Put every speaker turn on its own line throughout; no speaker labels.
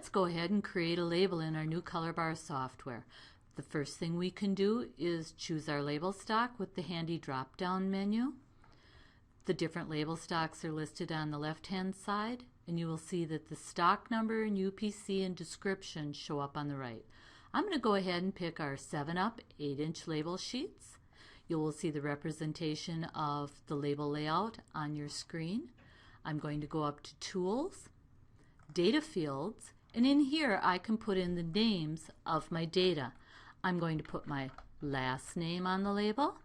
Let's go ahead and create a label in our new ColorBar software. The first thing we can do is choose our label stock with the handy drop-down menu. The different label stocks are listed on the left-hand side, and you will see that the stock number and UPC and description show up on the right. I'm going to go ahead and pick our 7-up 8-inch label sheets. You will see the representation of the label layout on your screen. I'm going to go up to Tools, Data Fields, and in here I can put in the names of my data. I'm going to put my last name on the label.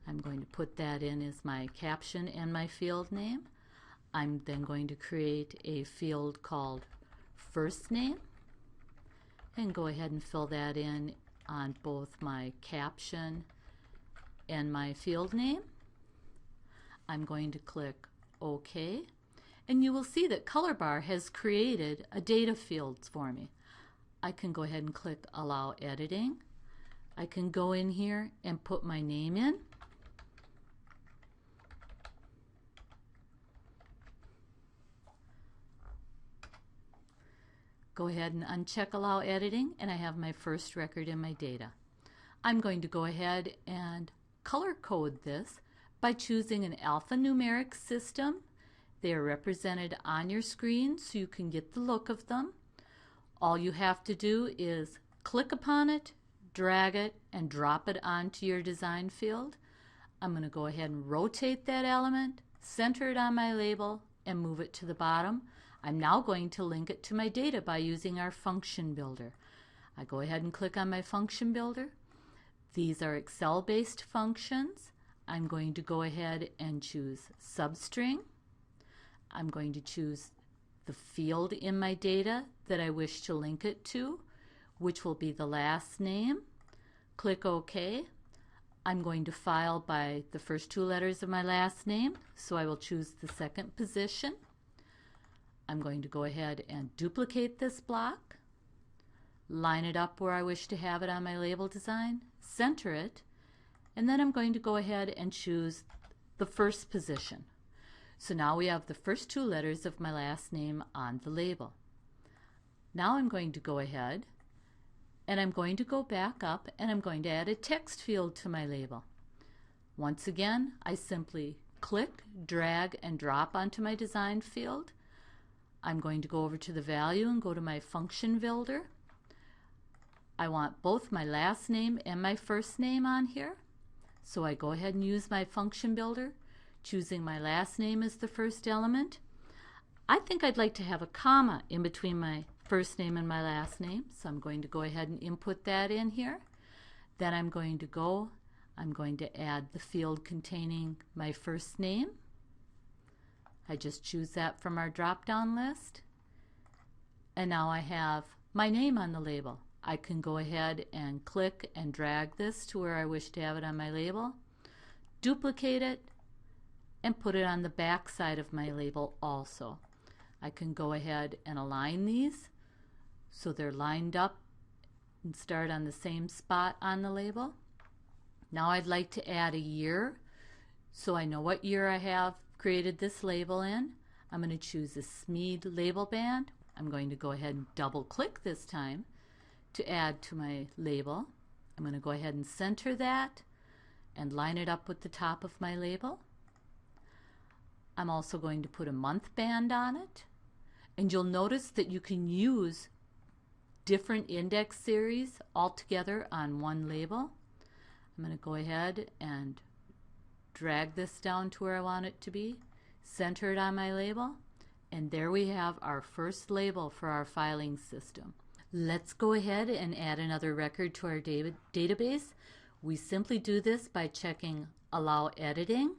I'm going to put that in as my caption and my field name. I'm then going to create a field called first name and go ahead and fill that in on both my caption and my field name. I'm going to click OK, and you will see that ColorBar has created a data field for me. I can go ahead and click Allow Editing. I can go in here and put my name in. Go ahead and uncheck Allow Editing, and I have my first record in my data. I'm going to go ahead and color code this by choosing an alphanumeric system. They are represented on your screen so you can get the look of them. All you have to do is click upon it, drag it, and drop it onto your design field. I'm going to go ahead and rotate that element, center it on my label, and move it to the bottom. I'm now going to link it to my data by using our function builder. I go ahead and click on my function builder. These are Excel-based functions. I'm going to go ahead and choose substring. I'm going to choose the field in my data that I wish to link it to, which will be the last name. Click OK. I'm going to file by the first 2 letters of my last name, so I will choose the second position. I'm going to go ahead and duplicate this block, line it up where I wish to have it on my label design, center it, and then I'm going to go ahead and choose the first position. So now we have the first 2 letters of my last name on the label. Now I'm going to go ahead and I'm going to go back up and I'm going to add a text field to my label. Once again, I simply click, drag, and drop onto my design field. I'm going to go over to the value and go to my function builder. I want both my last name and my first name on here. So I go ahead and use my function builder, choosing my last name as the first element. I think I'd like to have a comma in between my first name and my last name, so I'm going to go ahead and input that in here. Then I'm going to add the field containing my first name. I just choose that from our drop-down list. And now I have my name on the label. I can go ahead and click and drag this to where I wish to have it on my label, duplicate it, and put it on the back side of my label also. I can go ahead and align these so they're lined up and start on the same spot on the label. Now I'd like to add a year so I know what year I have created this label in. I'm going to choose a Smead label band. I'm going to go ahead and double click this time to add to my label. I'm going to go ahead and center that and line it up with the top of my label. I'm also going to put a month band on it, and you'll notice that you can use different index series all together on one label. I'm going to go ahead and drag this down to where I want it to be, center it on my label, and there we have our first label for our filing system. Let's go ahead and add another record to our database. We simply do this by checking Allow Editing.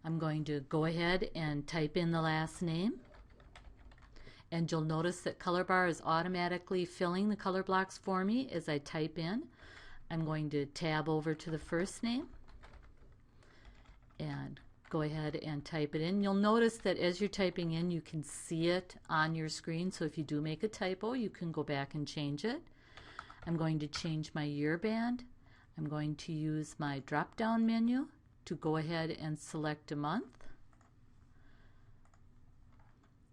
I'm going to go ahead and type in the last name, and you'll notice that ColorBar is automatically filling the color blocks for me as I type in. I'm going to tab over to the first name and go ahead and type it in. You'll notice that as you're typing in, you can see it on your screen, so if you do make a typo, you can go back and change it. I'm going to change my year band. I'm going to use my drop-down menu to go ahead and select a month.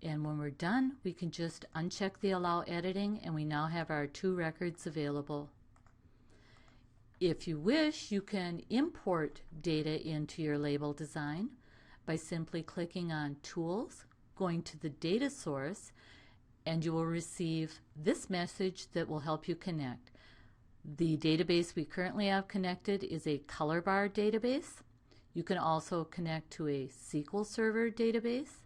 And when we're done, we can just uncheck the Allow Editing, and we now have our 2 records available. If you wish, you can import data into your label design by simply clicking on Tools, going to the data source, and you will receive this message that will help you connect. The database we currently have connected is a ColorBar database. You can also connect to a SQL Server database,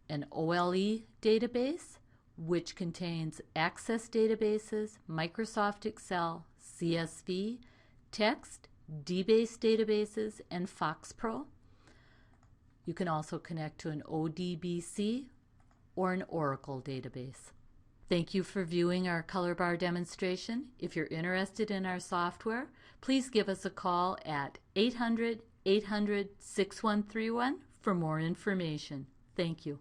an OLE database, which contains Access databases, Microsoft Excel, CSV, text, DBase databases, and FoxPro. You can also connect to an ODBC or an Oracle database. Thank you for viewing our ColorBar demonstration. If you're interested in our software, please give us a call at 800-800-6131 for more information. Thank you.